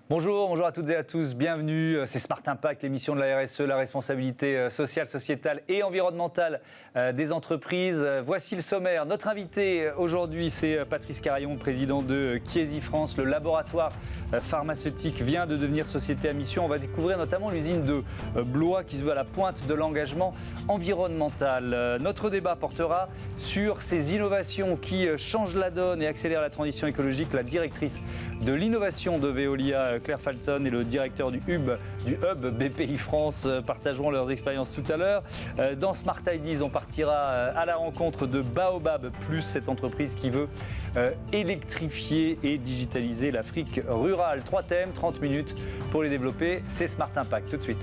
Bonjour à toutes et à tous, bienvenue, c'est Smart Impact, l'émission de la RSE, la responsabilité sociale, sociétale et environnementale des entreprises. Voici le sommaire. Notre invité aujourd'hui, c'est Patrice Carayon, président de Chiesi France. Le laboratoire pharmaceutique vient de devenir société à mission. On va découvrir notamment l'usine de Blois qui se veut à la pointe de l'engagement environnemental. Notre débat portera sur ces innovations qui changent la donne et accélèrent la transition écologique. La directrice de l'innovation de Veolia, Claire Falzon, et le directeur du hub BPI France partageront leurs expériences tout à l'heure. Dans Smart Ideas, on partira à la rencontre de Baobab Plus, cette entreprise qui veut électrifier et digitaliser l'Afrique rurale. 3 thèmes, 30 minutes pour les développer. C'est Smart Impact, tout de suite.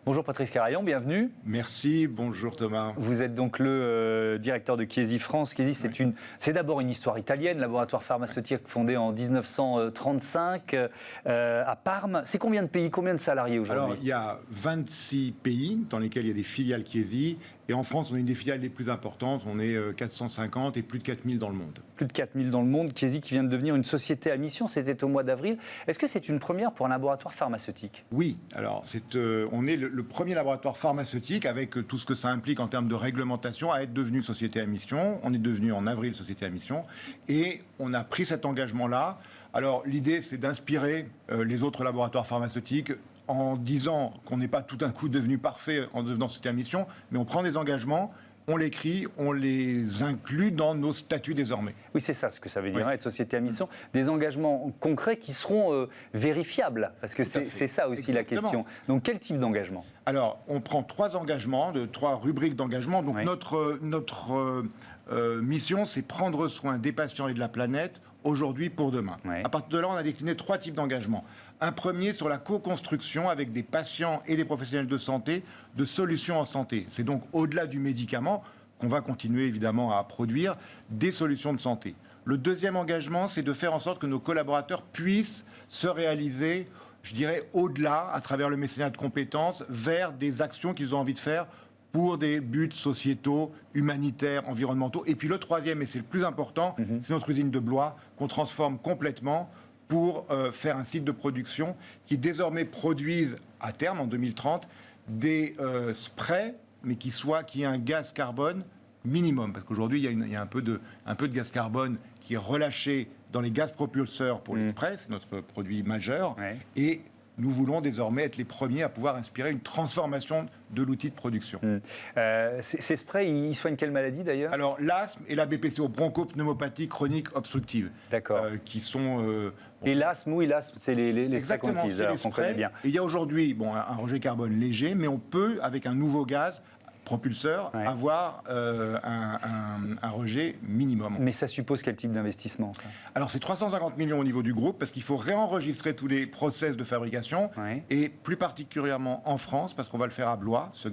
Bonjour Patrice Carayon, bienvenue. Merci, bonjour Thomas. Vous êtes donc le directeur de Chiesi France. Chiesi, c'est d'abord une histoire italienne, laboratoire pharmaceutique fondé en 1935 à Parme. C'est combien de pays, combien de salariés aujourd'hui? Alors, il y a 26 pays dans lesquels il y a des filiales Chiesi. Et en France, on est une des filiales les plus importantes. On est 450 et plus de 4000 dans le monde. Plus de 4000 dans le monde. Chiesi qui vient de devenir une société à mission, c'était au mois d'avril. Est-ce que c'est une première pour un laboratoire pharmaceutique? Oui, alors on est le premier laboratoire pharmaceutique avec tout ce que ça implique en termes de réglementation à être devenu société à mission. On est devenu en avril société à mission et on a pris cet engagement-là. Alors l'idée, c'est d'inspirer les autres laboratoires pharmaceutiques en disant qu'on n'est pas tout d'un coup devenu parfait en devenant société à mission, mais on prend des engagements, on l'écrit, on les inclut dans nos statuts désormais. Oui, c'est ça ce que ça veut dire, être société à mission. Des engagements concrets qui seront vérifiables, parce que c'est ça aussi la question. Donc, quel type d'engagement? Alors, on prend 3 engagements, 3 rubriques d'engagement. Donc, notre mission, c'est prendre soin des patients et de la planète aujourd'hui pour demain. À partir de là, on a décliné 3 types d'engagements. Un premier sur la co-construction avec des patients et des professionnels de santé de solutions en santé. C'est donc au-delà du médicament qu'on va continuer évidemment à produire des solutions de santé. Le deuxième engagement, c'est de faire en sorte que nos collaborateurs puissent se réaliser, je dirais, au-delà, à travers le mécénat de compétences, vers des actions qu'ils ont envie de faire pour des buts sociétaux, humanitaires, environnementaux. Et puis le troisième, et c'est le plus important, c'est notre usine de Blois qu'on transforme complètement pour faire un site de production qui désormais produise à terme, en 2030, des sprays, mais qui aient un gaz carbone minimum. Parce qu'aujourd'hui, il y a un peu de gaz carbone qui est relâché dans les gaz propulseurs pour les sprays, c'est notre produit majeur. Et nous voulons désormais être les premiers à pouvoir inspirer une transformation de l'outil de production. Ces sprays, ils soignent quelle maladie d'ailleurs? Alors l'asthme et la BPCO, bronchopneumopathie chronique obstructive. D'accord. Qui sont... Et l'asthme, oui, l'asthme, c'est les sprays qu'on utilise, alors qu'on connaît bien. Et il y a aujourd'hui un rejet carbone léger, mais on peut, avec un nouveau gaz propulseur, avoir un rejet minimum. Mais ça suppose quel type d'investissement, ça? Alors, c'est 350 millions au niveau du groupe, parce qu'il faut réenregistrer tous les process de fabrication, et plus particulièrement en France, parce qu'on va le faire à Blois. Ce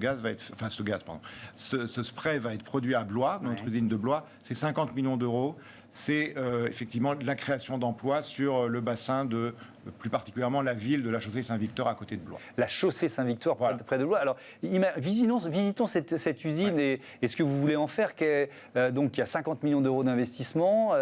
spray va être produit à Blois, notre usine de Blois. C'est 50 millions d'euros. C'est effectivement de la création d'emplois sur le bassin de, plus particulièrement, la ville de la chaussée Saint-Victor à côté de Blois. La chaussée Saint-Victor, près de Blois. Alors, visitons cette usine et ce que vous voulez en faire. Donc, il y a 50 millions d'euros d'investissement.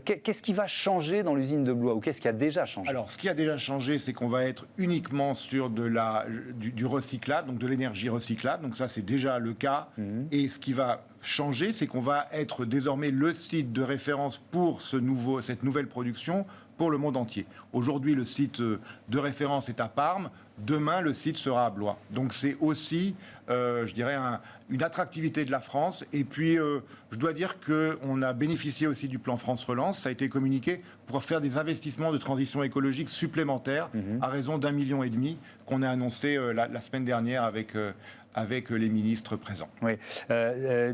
Qu'est-ce qui va changer dans l'usine de Blois, ou qu'est-ce qui a déjà changé? Alors, ce qui a déjà changé, c'est qu'on va être uniquement sur du recyclable, donc de l'énergie recyclable. Donc ça, c'est déjà le cas. Et ce qui va changer, c'est qu'on va être désormais le site de référence pour cette nouvelle production pour le monde entier. Aujourd'hui, le site de référence est à Parme. Demain, le site sera à Blois. Donc c'est aussi, je dirais, une attractivité de la France. Et puis, je dois dire qu'on a bénéficié aussi du plan France Relance. Ça a été communiqué pour faire des investissements de transition écologique supplémentaires à raison d'1,5 million qu'on a annoncé la semaine dernière avec les ministres présents. Oui.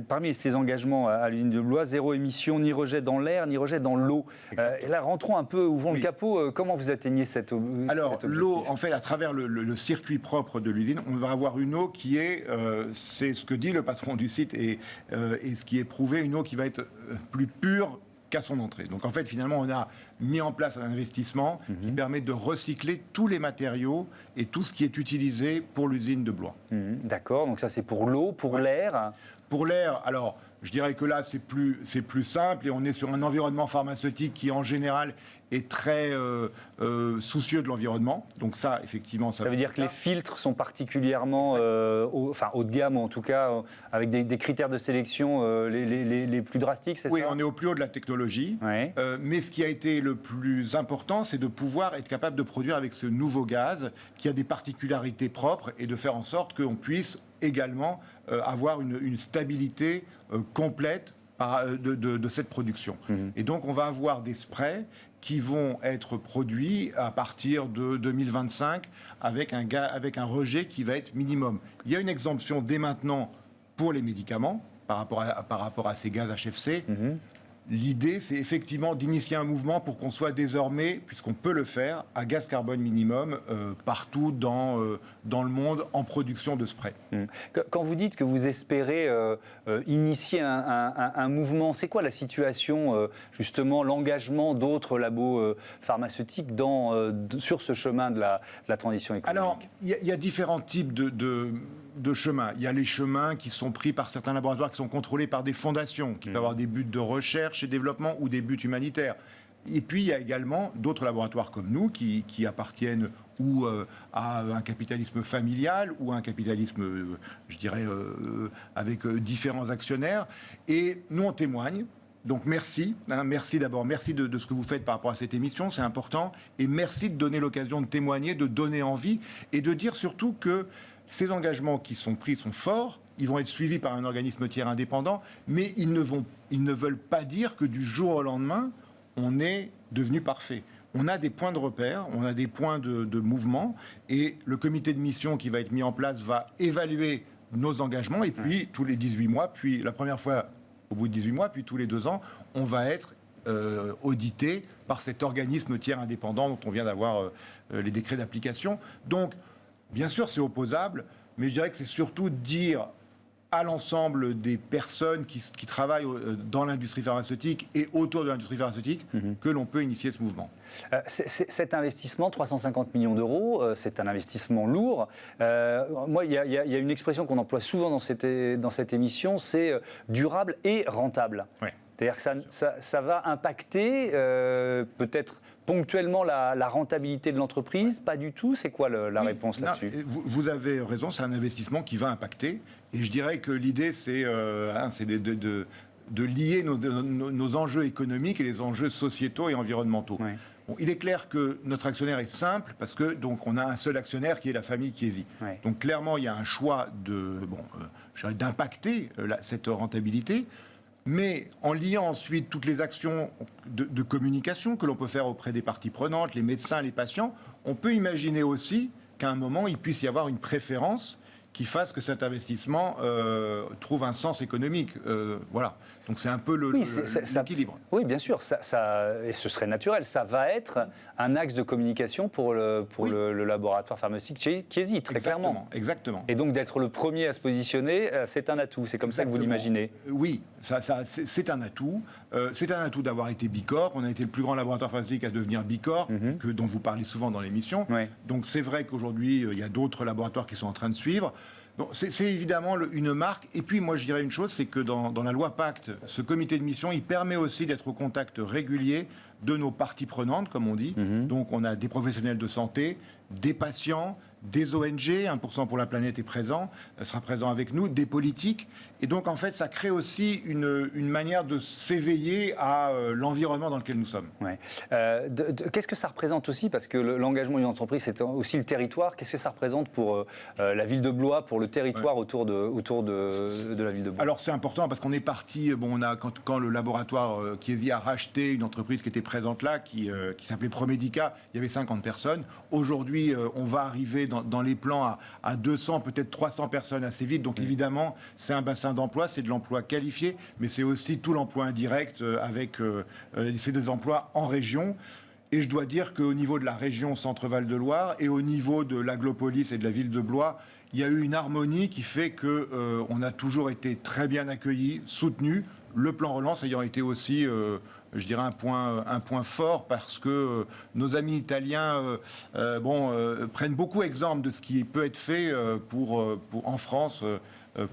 Parmi ces engagements à l'usine de Blois, 0 émission, ni rejet dans l'air, ni rejet dans l'eau. Et là, rentrons un peu, ouvrons le capot. Comment vous atteignez cet objectif? Alors, l'eau, en fait, à travers le circuit propre de l'usine, on va avoir une eau qui est, c'est ce que dit le patron du site et ce qui est prouvé, une eau qui va être plus pure qu'à son entrée. Donc en fait, finalement, on a mis en place un investissement qui permet de recycler tous les matériaux et tout ce qui est utilisé pour l'usine de Blois. D'accord, donc ça c'est pour l'eau, pour l'air. Pour l'air, alors Je dirais que là, c'est plus simple et on est sur un environnement pharmaceutique qui, en général, est très soucieux de l'environnement. Donc ça, effectivement, ça veut dire que les filtres sont particulièrement haut de gamme, ou en tout cas avec des critères de sélection les plus drastiques, c'est ça? Oui, on est au plus haut de la technologie. Ouais. Mais ce qui a été le plus important, c'est de pouvoir être capable de produire avec ce nouveau gaz qui a des particularités propres et de faire en sorte qu'on puisse également avoir une stabilité complète de cette production. Et donc, on va avoir des sprays qui vont être produits à partir de 2025 avec un rejet qui va être minimum. Il y a une exemption dès maintenant pour les médicaments par rapport à ces gaz HFC. L'idée, c'est effectivement d'initier un mouvement pour qu'on soit désormais, puisqu'on peut le faire, à gaz carbone minimum partout dans le monde en production de spray. Quand vous dites que vous espérez initier un mouvement, c'est quoi la situation, justement, l'engagement d'autres labos pharmaceutiques sur ce chemin de la transition écologique? Alors, il y a différents types de chemins. Il y a les chemins qui sont pris par certains laboratoires qui sont contrôlés par des fondations, qui peuvent avoir des buts de recherche et développement ou des buts humanitaires. Et puis, il y a également d'autres laboratoires comme nous qui appartiennent ou à un capitalisme familial ou à un capitalisme, je dirais, avec différents actionnaires. Et nous, on témoigne. Donc merci, merci d'abord, merci de ce que vous faites par rapport à cette émission, c'est important. Et merci de donner l'occasion de témoigner, de donner envie et de dire surtout que ces engagements qui sont pris sont forts, ils vont être suivis par un organisme tiers indépendant, mais ils ne veulent pas dire que du jour au lendemain, on est devenu parfait. On a des points de repère, on a des points de mouvement, et le comité de mission qui va être mis en place va évaluer nos engagements, et puis tous les 18 mois, puis la première fois au bout de 18 mois, puis tous les 2 ans, on va être audité par cet organisme tiers indépendant dont on vient d'avoir les décrets d'application. Donc, bien sûr, c'est opposable, mais je dirais que c'est surtout dire à l'ensemble des personnes qui travaillent dans l'industrie pharmaceutique et autour de l'industrie pharmaceutique que l'on peut initier ce mouvement. Cet investissement, 350 millions d'euros, c'est un investissement lourd. Moi, il y a une expression qu'on emploie souvent dans cette émission, c'est durable et rentable. Ouais. C'est-à-dire que ça va impacter peut-être ponctuellement la rentabilité de l'entreprise? Pas du tout. C'est quoi la réponse là-dessus? Vous avez raison, c'est un investissement qui va impacter. Et je dirais que l'idée, c'est de lier nos enjeux économiques et les enjeux sociétaux et environnementaux. Ouais. Bon, il est clair que notre actionnaire est simple parce que donc on a un seul actionnaire qui est la famille Chiesi. Ouais. Donc clairement, il y a un choix d'impacter cette rentabilité. Mais en liant ensuite toutes les actions de communication que l'on peut faire auprès des parties prenantes, les médecins, les patients, on peut imaginer aussi qu'à un moment, il puisse y avoir une préférence qui fasse que cet investissement trouve un sens économique. Voilà. Donc c'est un peu l'équilibre. Oui, bien sûr. Et ce serait naturel. Ça va être un axe de communication pour le laboratoire pharmaceutique Chiesi, très clairement. Exactement. Et donc d'être le premier à se positionner, c'est un atout. C'est comme ça que vous l'imaginez? Oui, c'est un atout. C'est un atout d'avoir été Bicorp. On a été le plus grand laboratoire pharmaceutique à devenir Bicorp, dont vous parlez souvent dans l'émission. Oui. Donc c'est vrai qu'aujourd'hui, il y a d'autres laboratoires qui sont en train de suivre. C'est évidemment une marque. Et puis, moi, je dirais une chose, c'est que dans la loi Pacte, ce comité de mission, il permet aussi d'être au contact régulier de nos parties prenantes, comme on dit. Donc, on a des professionnels de santé, des patients, des ONG, 1% pour la planète est présent, sera présent avec nous, des politiques. Et donc, en fait, ça crée aussi une manière de s'éveiller à l'environnement dans lequel nous sommes. Ouais. Qu'est-ce que ça représente aussi? Parce que l'engagement d'une entreprise, c'est aussi le territoire. Qu'est-ce que ça représente pour la ville de Blois, pour le territoire autour de la ville de Blois? Alors, c'est important parce qu'on est parti, quand le laboratoire Chiesi a racheté une entreprise qui était présente là, qui s'appelait Promedica, il y avait 50 personnes. Aujourd'hui, on va arriver dans les plans à 200, peut-être 300 personnes assez vite. Donc évidemment, c'est un bassin d'emploi, c'est de l'emploi qualifié, mais c'est aussi tout l'emploi indirect c'est des emplois en région. Et je dois dire qu'au niveau de la région Centre-Val de Loire et au niveau de l'Aglopolis et de la ville de Blois, il y a eu une harmonie qui fait qu'on a toujours été très bien accueillis, soutenus. Le plan relance ayant été aussi, je dirais, un point fort parce que nos amis italiens prennent beaucoup exemple de ce qui peut être fait en France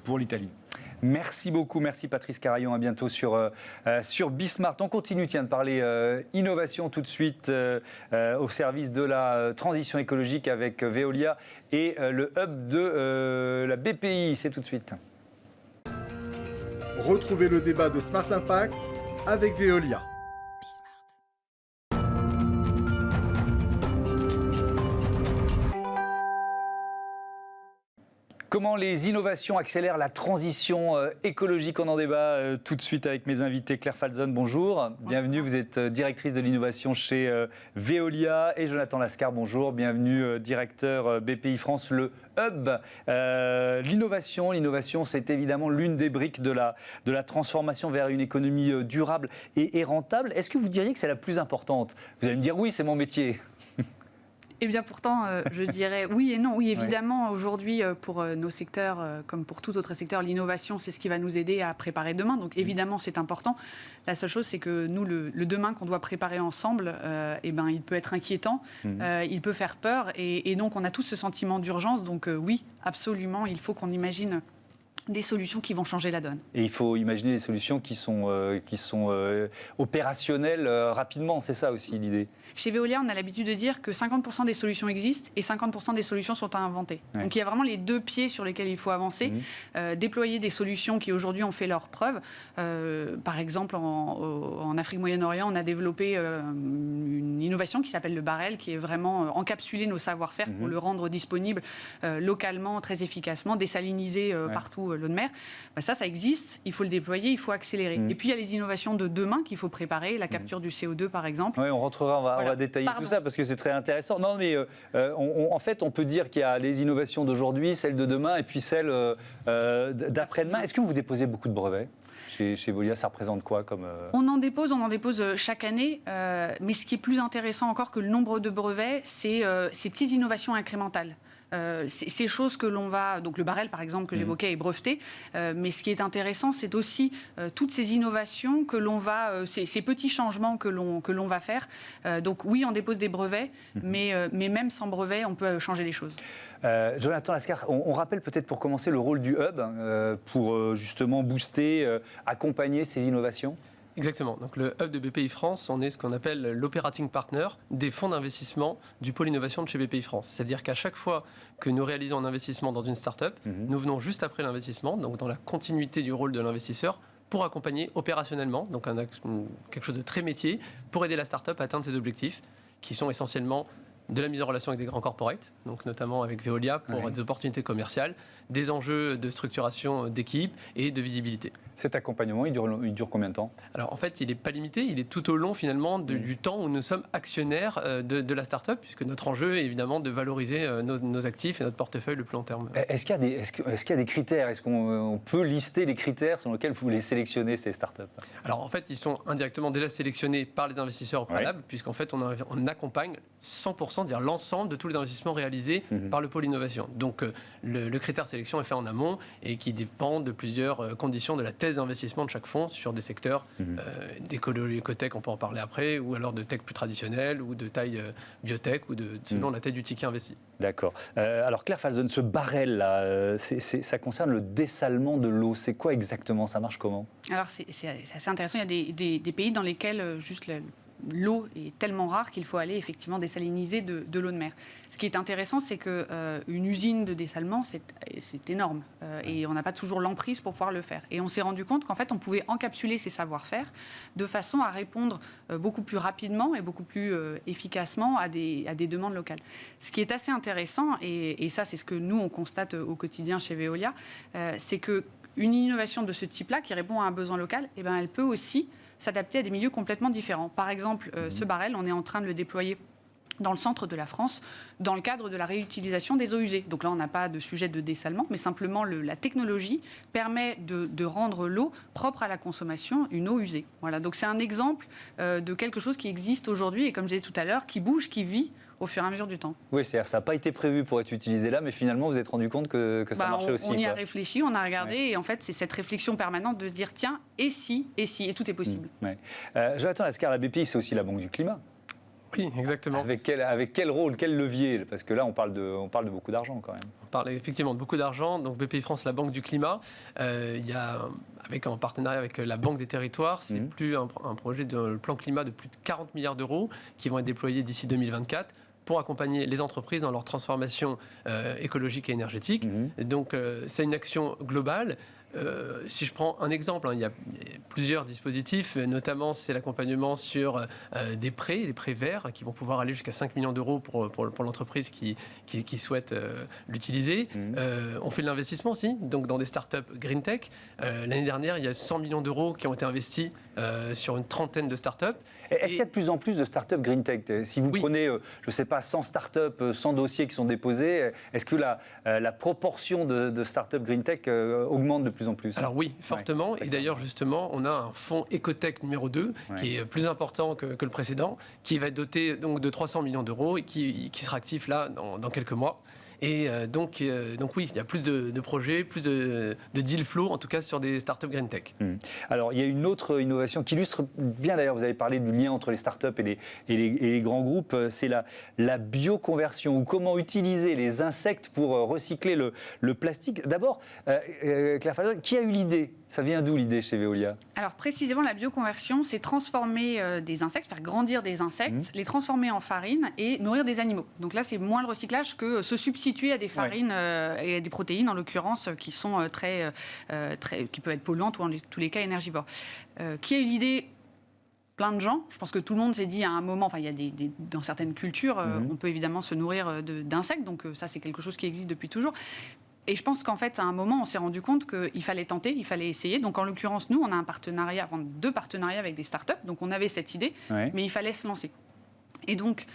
pour l'Italie. Merci beaucoup, merci Patrice Carayon, à bientôt sur Bismart. On continue de parler innovation tout de suite au service de la transition écologique avec Veolia et le hub de la BPI. C'est tout de suite. Retrouvez le débat de Smart Impact avec Veolia. Comment les innovations accélèrent la transition écologique? On en débat tout de suite avec mes invités. Claire Falzon, bonjour. Bienvenue, vous êtes directrice de l'innovation chez Veolia. Et Jonathan Lascar, bonjour. Bienvenue, directeur BPI France, le hub. L'innovation, c'est évidemment l'une des briques de la transformation vers une économie durable et rentable. Est-ce que vous diriez que c'est la plus importante? Vous allez me dire oui, c'est mon métier. Eh bien pourtant, je dirais oui et non. Oui, évidemment, aujourd'hui, pour nos secteurs, comme pour tout autre secteur, l'innovation, c'est ce qui va nous aider à préparer demain. Donc évidemment, c'est important. La seule chose, c'est que nous, le demain qu'on doit préparer ensemble, il peut être inquiétant, il peut faire peur. Et donc, on a tous ce sentiment d'urgence. Donc oui, absolument, il faut qu'on imagine des solutions qui vont changer la donne. Et il faut imaginer des solutions qui sont opérationnelles rapidement, c'est ça aussi l'idée. Chez Veolia, on a l'habitude de dire que 50% des solutions existent et 50% des solutions sont à inventer. Ouais. Donc il y a vraiment les deux pieds sur lesquels il faut avancer. Déployer des solutions qui aujourd'hui ont fait leurs preuves. Par exemple, en Afrique Moyen-Orient, on a développé une innovation qui s'appelle le barrel, qui est vraiment encapsuler nos savoir-faire pour le rendre disponible localement, très efficacement, désaliniser partout l'eau de mer. Ça existe, il faut le déployer, il faut accélérer. Et puis il y a les innovations de demain qu'il faut préparer, la capture du CO2 par exemple. Oui, on rentrera, on va détailler tout ça parce que c'est très intéressant. Non, mais en fait, on peut dire qu'il y a les innovations d'aujourd'hui, celles de demain et puis celles d'après-demain. Est-ce que vous déposez beaucoup de brevets chez Veolia? Ça représente quoi comme On en dépose chaque année. Mais ce qui est plus intéressant encore que le nombre de brevets, c'est ces petites innovations incrémentales. Ces choses que l'on va... Donc le barrel, par exemple, que j'évoquais, est breveté. Mais ce qui est intéressant, c'est aussi toutes ces innovations que l'on va... ces petits changements que l'on va faire. Donc oui, on dépose des brevets, mais même sans brevet, on peut changer les choses. Jonathan Lascar, on rappelle peut-être pour commencer le rôle du hub pour justement booster, accompagner ces innovations. Exactement. Donc le hub de BPI France, on est ce qu'on appelle l'operating partner des fonds d'investissement du pôle innovation de chez BPI France. C'est-à-dire qu'à chaque fois que nous réalisons un investissement dans une start-up, nous venons juste après l'investissement, donc dans la continuité du rôle de l'investisseur, pour accompagner opérationnellement, donc quelque chose de très métier, pour aider la start-up à atteindre ses objectifs, qui sont essentiellement de la mise en relation avec des grands corporates, donc notamment avec Veolia pour des opportunités commerciales, des enjeux de structuration d'équipe et de visibilité. Cet accompagnement, il dure combien de temps? Alors en fait, il n'est pas limité, il est tout au long finalement du temps où nous sommes actionnaires de la start-up, puisque notre enjeu est évidemment de valoriser nos actifs et notre portefeuille le plus long terme. Est-ce qu'il y a des critères? Est-ce qu'on peut lister les critères sur lesquels vous les sélectionnez, ces start-up? Alors en fait, ils sont indirectement déjà sélectionnés par les investisseurs au préalable, puisqu'en fait, on accompagne 100%, c'est-à-dire l'ensemble de tous les investissements réalisés par le pôle innovation. Donc le critère de sélection est fait en amont et qui dépend de plusieurs conditions de la thèse d'investissement de chaque fonds sur des secteurs d'éco-tech, on peut en parler après, ou alors de tech plus traditionnelle, ou de taille biotech, ou selon la taille du ticket investi. D'accord. Alors Claire Falzon, ce barrel-là, ça concerne le dessalement de l'eau. C'est quoi exactement? Ça marche comment? Alors c'est assez intéressant. Il y a des pays dans lesquels juste l'eau est tellement rare qu'il faut aller effectivement désaliniser de l'eau de mer. Ce qui est intéressant, c'est qu'une usine de dessalement, c'est énorme. Et on n'a pas toujours l'emprise pour pouvoir le faire. Et on s'est rendu compte qu'en fait, on pouvait encapsuler ces savoir-faire de façon à répondre beaucoup plus rapidement et beaucoup plus efficacement à des demandes locales. Ce qui est assez intéressant, et ça, c'est ce que nous, on constate au quotidien chez Veolia, c'est qu'une innovation de ce type-là, qui répond à un besoin local, elle peut aussi s'adapter à des milieux complètement différents. Par exemple, ce barrel, on est en train de le déployer dans le centre de la France, dans le cadre de la réutilisation des eaux usées. Donc là, on n'a pas de sujet de dessalement, mais simplement la technologie permet de rendre l'eau propre à la consommation, une eau usée. Voilà, donc c'est un exemple de quelque chose qui existe aujourd'hui et comme je disais tout à l'heure, qui bouge, qui vit au fur et à mesure du temps. Oui, c'est-à-dire que ça n'a pas été prévu pour être utilisé là, mais finalement, vous vous êtes rendu compte que ça marchait aussi. On y a réfléchi, on a regardé, et en fait, c'est cette réflexion permanente de se dire, tiens, et si, et tout est possible. Jonathan Lascar, la BPI, c'est aussi la banque du climat. Oui, exactement. Avec quel rôle, quel levier? Parce que là, on parle de beaucoup d'argent quand même. On parle effectivement de beaucoup d'argent. Donc BPI France, la Banque du Climat, il y a, en partenariat avec la Banque des Territoires, c'est plus un projet de plan climat de plus de 40 milliards d'euros qui vont être déployés d'ici 2024 pour accompagner les entreprises dans leur transformation écologique et énergétique. Donc c'est une action globale. Si je prends un exemple, il y a plusieurs dispositifs, notamment c'est l'accompagnement sur des prêts verts qui vont pouvoir aller jusqu'à 5 millions d'euros pour l'entreprise qui souhaite l'utiliser. On fait de l'investissement aussi, donc dans des startups green tech. L'année dernière, il y a 100 millions d'euros qui ont été investis sur une trentaine de startups. Est-ce qu'il y a de plus en plus de startups green tech? Si vous prenez, je ne sais pas, 100 startups, 100 dossiers qui sont déposés, est-ce que la proportion de startups green tech augmente de plus en plus? Alors oui, fortement. Et d'ailleurs, justement, on a un fonds Ecotech numéro 2 qui est plus important que le précédent, qui va être doté donc, de 300 millions d'euros et qui sera actif là dans quelques mois. Et donc oui, il y a plus de projets, plus de deal flow, en tout cas sur des startups green tech. Alors, il y a une autre innovation qui illustre bien, d'ailleurs, vous avez parlé du lien entre les startups et les grands groupes, c'est la bioconversion, ou comment utiliser les insectes pour recycler le plastique. D'abord, Claire Falzon, qui a eu l'idée? Ça vient d'où l'idée chez Veolia? Alors précisément, la bioconversion, c'est transformer des insectes, faire grandir des insectes, les transformer en farine et nourrir des animaux. Donc là, c'est moins le recyclage que se substituer à des farines et à des protéines, en l'occurrence, qui sont qui peuvent être polluantes ou en tous les cas énergivores. Qui a eu l'idée? Plein de gens. Je pense que tout le monde s'est dit à un moment, enfin, il y a dans certaines cultures, on peut évidemment se nourrir d'insectes, donc ça, c'est quelque chose qui existe depuis toujours. Et je pense qu'en fait, à un moment, on s'est rendu compte qu'il fallait tenter, il fallait essayer. Donc, en l'occurrence, nous, on a deux partenariats avec des startups. Donc, on avait cette idée, mais il fallait se lancer. Et donc,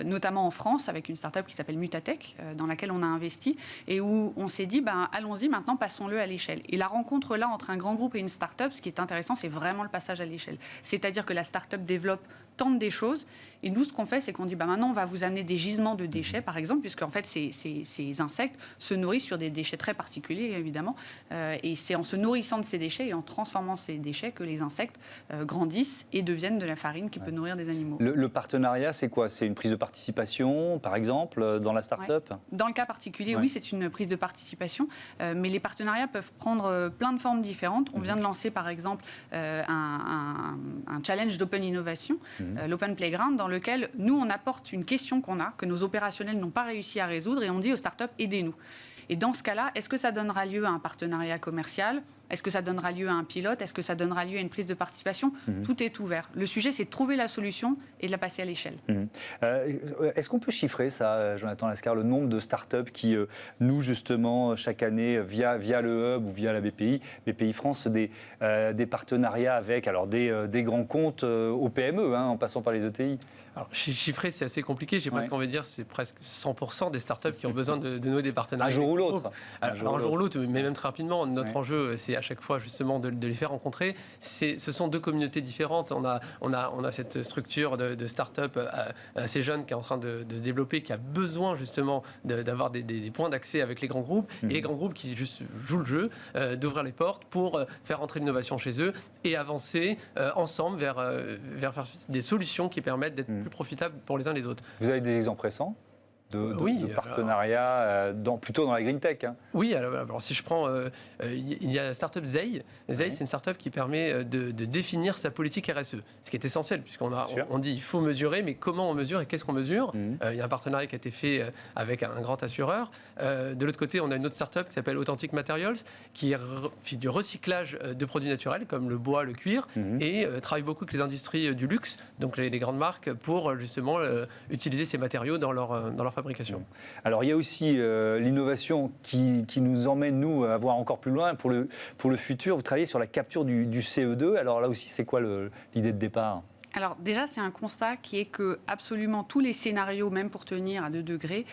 notamment en France, avec une start-up qui s'appelle Mutatech, dans laquelle on a investi, et où on s'est dit, allons-y, maintenant, passons-le à l'échelle. Et la rencontre là entre un grand groupe et une start-up, ce qui est intéressant, c'est vraiment le passage à l'échelle. C'est-à-dire que la start-up développe, tente des choses, et nous, ce qu'on fait, c'est qu'on dit, maintenant, on va vous amener des gisements de déchets, par exemple, puisque en fait, ces insectes se nourrissent sur des déchets très particuliers, évidemment, et c'est en se nourrissant de ces déchets et en transformant ces déchets que les insectes grandissent et deviennent de la farine qui peut nourrir des animaux. Le partenariat, c'est quoi? C'est une prise de participation, par exemple, dans la start-up? Dans le cas particulier, oui, c'est une prise de participation, mais les partenariats peuvent prendre plein de formes différentes. On vient de lancer, par exemple, un challenge d'open innovation, l'Open Playground, dans lequel nous, on apporte une question qu'on a, que nos opérationnels n'ont pas réussi à résoudre, et on dit aux startups, aidez-nous. Et dans ce cas-là, est-ce que ça donnera lieu à un partenariat commercial? Est-ce que ça donnera lieu à un pilote? Est-ce que ça donnera lieu à une prise de participation? Tout est ouvert. Le sujet, c'est de trouver la solution et de la passer à l'échelle. Est-ce qu'on peut chiffrer ça, Jonathan Lascar, le nombre de startups qui, nous, justement, chaque année, via le Hub ou via la BPI France, des partenariats avec des grands comptes aux PME, en passant par les ETI? Alors, chiffrer, c'est assez compliqué. J'ai presque envie de dire c'est presque 100% des startups qui ont besoin de nouer des partenariats. Un jour ou l'autre. Un jour ou l'autre, mais même très rapidement. Notre enjeu, c'est à chaque fois justement de les faire rencontrer. Ce sont deux communautés différentes. On a cette structure de start-up assez jeune qui est en train de se développer, qui a besoin justement d'avoir des points d'accès avec les grands groupes, et les grands groupes qui juste jouent le jeu, d'ouvrir les portes pour faire entrer l'innovation chez eux et avancer ensemble vers des solutions qui permettent d'être plus profitables pour les uns et les autres. Vous avez des exemples récents de partenariat plutôt dans la green tech? Oui, alors si je prends, il y a la startup Zei. Zei, c'est une startup qui permet de définir sa politique RSE, ce qui est essentiel, puisqu'on dit il faut mesurer, mais comment on mesure et qu'est-ce qu'on mesure? Il y a un partenariat qui a été fait avec un grand assureur. De l'autre côté, on a une autre startup qui s'appelle Authentic Materials, qui fait du recyclage de produits naturels, comme le bois, le cuir, et travaille beaucoup avec les industries du luxe, donc les grandes marques, pour justement utiliser ces matériaux dans leur fabrication. Alors il y a aussi l'innovation qui nous emmène, nous, à voir encore plus loin pour le futur. Vous travaillez sur la capture du CO2. Alors là aussi, c'est quoi l'idée de départ? Alors déjà, c'est un constat qui est que absolument tous les scénarios, même pour tenir à 2 degrés,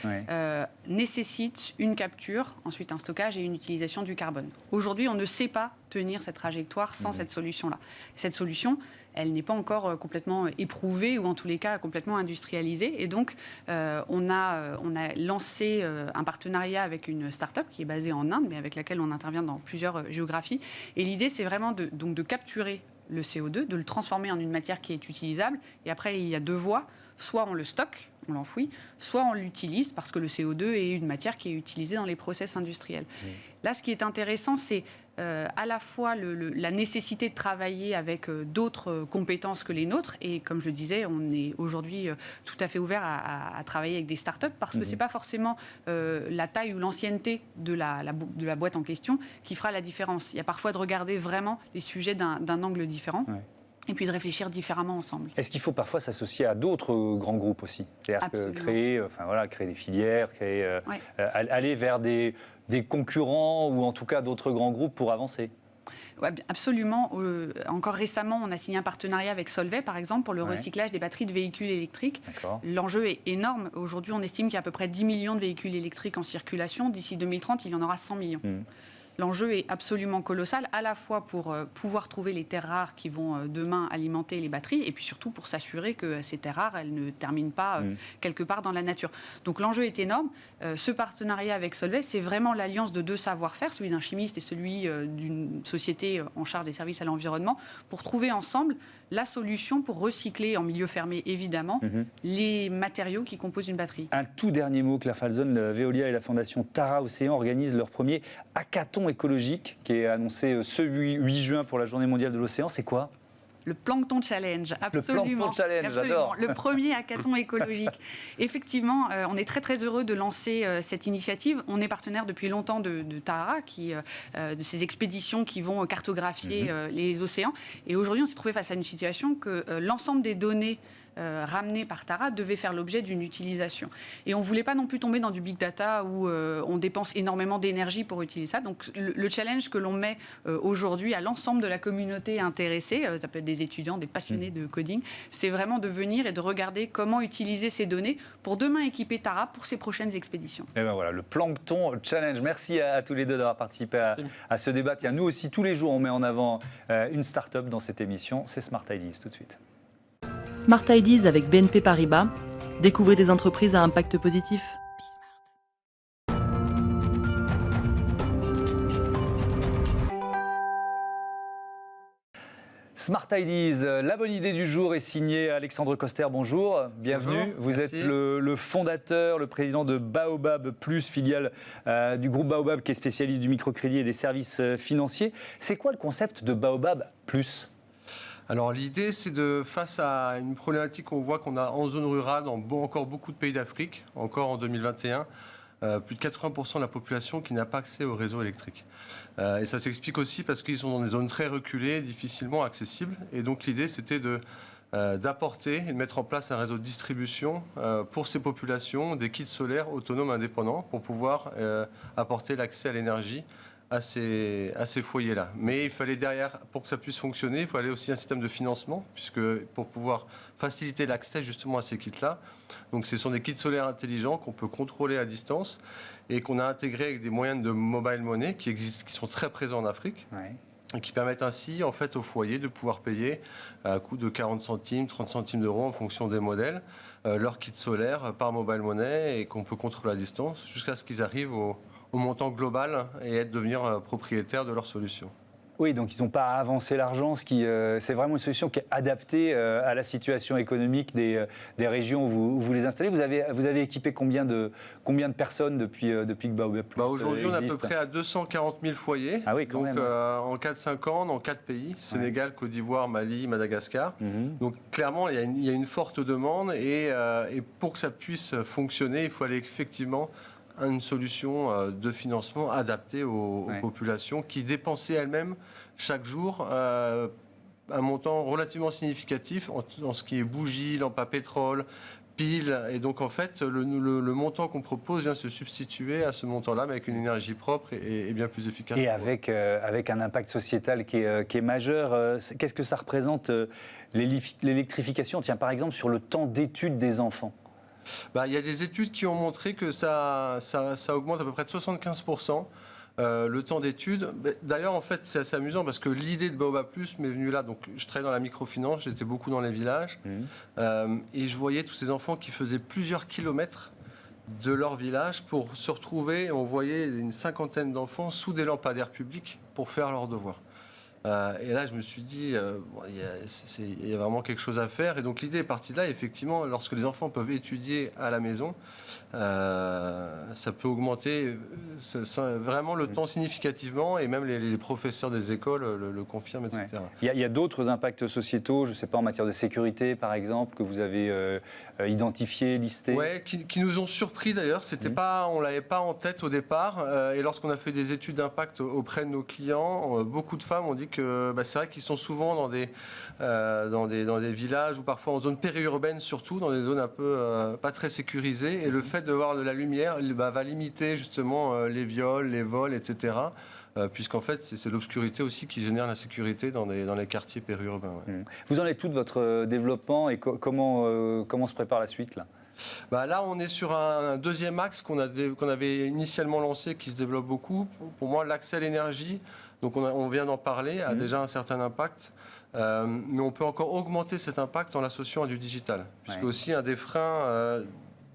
nécessitent une capture, ensuite un stockage et une utilisation du carbone. Aujourd'hui, on ne sait pas tenir cette trajectoire sans cette solution-là. Cette solution, elle n'est pas encore complètement éprouvée ou en tous les cas complètement industrialisée. Et donc, on a lancé un partenariat avec une start-up qui est basée en Inde, mais avec laquelle on intervient dans plusieurs géographies. Et l'idée, c'est vraiment de capturer le CO2, de le transformer en une matière qui est utilisable. Et après, il y a 2 voies. soit on le stocke, on l'enfouit, soit on l'utilise parce que le CO2 est une matière qui est utilisée dans les process industriels. Là, ce qui est intéressant, c'est à la fois la nécessité de travailler avec d'autres compétences que les nôtres. Et comme je le disais, on est aujourd'hui tout à fait ouvert à travailler avec des startups parce que ce n'est pas forcément la taille ou l'ancienneté de la boîte en question qui fera la différence. Il y a parfois de regarder vraiment les sujets d'un angle différent. Ouais. Et puis de réfléchir différemment ensemble. Est-ce qu'il faut parfois s'associer à d'autres grands groupes aussi? C'est-à-dire que créer des filières, aller vers des concurrents ou en tout cas d'autres grands groupes pour avancer? Ouais, absolument. Encore récemment, on a signé un partenariat avec Solvay, par exemple, pour le recyclage des batteries de véhicules électriques. L'enjeu est énorme. Aujourd'hui, on estime qu'il y a à peu près 10 millions de véhicules électriques en circulation. D'ici 2030, il y en aura 100 millions. L'enjeu est absolument colossal, à la fois pour pouvoir trouver les terres rares qui vont demain alimenter les batteries, et puis surtout pour s'assurer que ces terres rares, elles ne terminent pas quelque part dans la nature. Donc l'enjeu est énorme. Ce partenariat avec Solvay, c'est vraiment l'alliance de deux savoir-faire, celui d'un chimiste et celui d'une société en charge des services à l'environnement, pour trouver ensemble la solution pour recycler en milieu fermé, évidemment, les matériaux qui composent une batterie. Un tout dernier mot, Claire Falzon, Veolia et la fondation Tara Océan organisent leur premier hackathon écologique qui est annoncé ce 8 juin pour la Journée mondiale de l'océan. C'est quoi ? Le Plankton Challenge, absolument. Le Plankton Challenge, j'adore. Le premier hackathon écologique. Effectivement, on est très très heureux de lancer cette initiative. On est partenaire depuis longtemps de Tara, de ces expéditions qui vont cartographier les océans. Et aujourd'hui, on s'est trouvé face à une situation que l'ensemble des données ramenées par Tara devaient faire l'objet d'une utilisation. Et on ne voulait pas non plus tomber dans du big data où on dépense énormément d'énergie pour utiliser ça. Donc le challenge que l'on met aujourd'hui à l'ensemble de la communauté intéressée, ça peut être des étudiants, des passionnés de coding, c'est vraiment de venir et de regarder comment utiliser ces données pour demain équiper Tara pour ses prochaines expéditions. Et ben voilà, le Plankton Challenge. Merci à tous les deux d'avoir participé à ce débat. Tiens, nous aussi, tous les jours, on met en avant une start-up dans cette émission. C'est Smart Ideas, tout de suite. Smart Ideas avec BNP Paribas. Découvrez des entreprises à impact positif. Smart Ideas, la bonne idée du jour est signée Alexandre Coster. Bonjour, bienvenue. Bonjour, vous êtes le fondateur, le président de Baobab Plus, filiale du groupe Baobab qui est spécialiste du microcrédit et des services financiers. C'est quoi le concept de Baobab Plus ? Alors l'idée, c'est face à une problématique qu'on voit qu'on a en zone rurale, dans encore beaucoup de pays d'Afrique, encore en 2021, plus de 80% de la population qui n'a pas accès au réseau électrique. Et ça s'explique aussi parce qu'ils sont dans des zones très reculées, difficilement accessibles. Et donc l'idée, c'était d'apporter et de mettre en place un réseau de distribution pour ces populations, des kits solaires autonomes indépendants, pour pouvoir apporter l'accès à l'énergie à ces foyers-là. Mais il fallait derrière, pour que ça puisse fonctionner, il fallait aussi un système de financement, puisque pour pouvoir faciliter l'accès justement à ces kits-là. Donc ce sont des kits solaires intelligents qu'on peut contrôler à distance et qu'on a intégrés avec des moyens de mobile money qui existent, qui sont très présents en Afrique. Ouais. Et qui permettent ainsi, en fait, au foyer de pouvoir payer à coût de 40 centimes, 30 centimes d'euros en fonction des modèles, leur kit solaire par mobile money et qu'on peut contrôler à distance jusqu'à ce qu'ils arrivent au montant global et devenir propriétaires de leur solution. Oui, donc ils n'ont pas à avancer l'argent, c'est vraiment une solution qui est adaptée à la situation économique des régions où vous les installez. Vous avez équipé combien de personnes depuis que Baobab Plus Aujourd'hui, on est à peu près à 240 000 foyers. Ah oui, quand même. En 4-5 ans, dans 4 pays, Sénégal, Côte d'Ivoire, Mali, Madagascar. Donc clairement, il y a une forte demande et pour que ça puisse fonctionner, il faut aller effectivement une solution de financement adaptée aux populations qui dépensaient elles-mêmes chaque jour un montant relativement significatif en ce qui est bougies, lampes à pétrole, piles. Et donc en fait, le montant qu'on propose vient se substituer à ce montant-là, mais avec une énergie propre et bien plus efficace. Et avec un impact sociétal qui est majeur. Qu'est-ce que ça représente l'électrification? Tiens, par exemple, sur le temps d'étude des enfants. Il y a des études qui ont montré que ça augmente à peu près de 75% le temps d'étude. D'ailleurs, en fait, c'est assez amusant parce que l'idée de Baobab Plus m'est venue là. Donc, je travaille dans la microfinance, j'étais beaucoup dans les villages et je voyais tous ces enfants qui faisaient plusieurs kilomètres de leur village pour se retrouver. On voyait une cinquantaine d'enfants sous des lampadaires publics pour faire leurs devoirs. Et là, je me suis dit, il y a vraiment quelque chose à faire. Et donc, l'idée est partie de là. Effectivement, lorsque les enfants peuvent étudier à la maison, ça peut augmenter vraiment le temps significativement. Et même les professeurs des écoles le confirment, etc. Ouais. Il y a d'autres impacts sociétaux, je ne sais pas, en matière de sécurité, par exemple, que vous avez identifiés, listés? Oui, qui nous ont surpris d'ailleurs. On ne l'avait pas en tête au départ. Et lorsqu'on a fait des études d'impact auprès de nos clients, beaucoup de femmes ont dit que c'est vrai qu'ils sont souvent dans des villages ou parfois en zone périurbaine, surtout dans des zones un peu pas très sécurisées. Et le fait de voir de la lumière va limiter justement les viols, les vols, etc. Puisqu'en fait, c'est l'obscurité aussi qui génère l'insécurité dans les quartiers périurbains. Ouais. Vous en êtes tout de votre développement et comment se prépare la suite là? Là, on est sur un deuxième axe qu'on avait initialement lancé, qui se développe beaucoup. Pour moi, l'accès à l'énergie, donc on vient d'en parler, a déjà un certain impact. Mais on peut encore augmenter cet impact en l'associant à du digital. Puisque aussi un des freins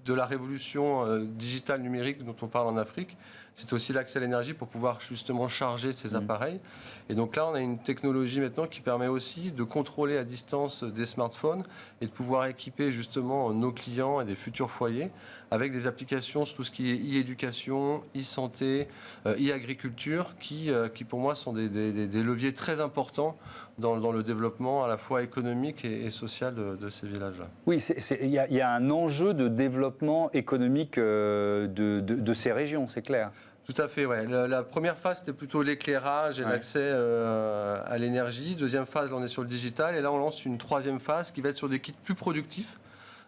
de la révolution digitale numérique dont on parle en Afrique, c'est aussi l'accès à l'énergie pour pouvoir justement charger ces appareils. Et donc là, on a une technologie maintenant qui permet aussi de contrôler à distance des smartphones et de pouvoir équiper justement nos clients et des futurs foyers avec des applications sur tout ce qui est e-éducation, e-santé, e-agriculture, qui pour moi sont des leviers très importants dans le développement à la fois économique et social de ces villages-là. Oui, il y a un enjeu de développement économique de ces régions, c'est clair. Tout à fait, ouais. La première phase, c'était plutôt l'éclairage et l'accès à l'énergie. Deuxième phase, là, on est sur le digital. Et là, on lance une troisième phase qui va être sur des kits plus productifs.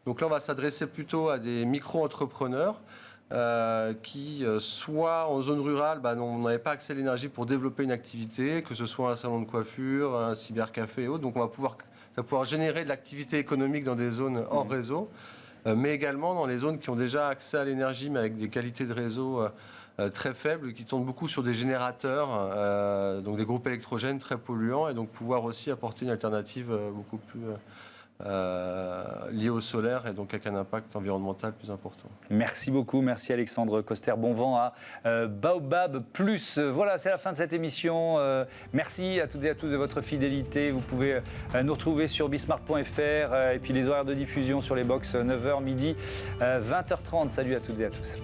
Donc là, on va s'adresser plutôt à des micro-entrepreneurs qui, soit en zone rurale, n'avaient pas accès à l'énergie pour développer une activité, que ce soit un salon de coiffure, un cybercafé et autres. Donc, ça va pouvoir générer de l'activité économique dans des zones hors réseau, mais également dans les zones qui ont déjà accès à l'énergie, mais avec des qualités de réseau très faibles, qui tournent beaucoup sur des générateurs, donc des groupes électrogènes très polluants, et donc pouvoir aussi apporter une alternative beaucoup plus liée au solaire et donc avec un impact environnemental plus important. Merci beaucoup, merci Alexandre Coster. Bon vent à Baobab Plus. Voilà, c'est la fin de cette émission. Merci à toutes et à tous de votre fidélité. Vous pouvez nous retrouver sur bismart.fr et puis les horaires de diffusion sur les box 9h, midi, 20h30. Salut à toutes et à tous.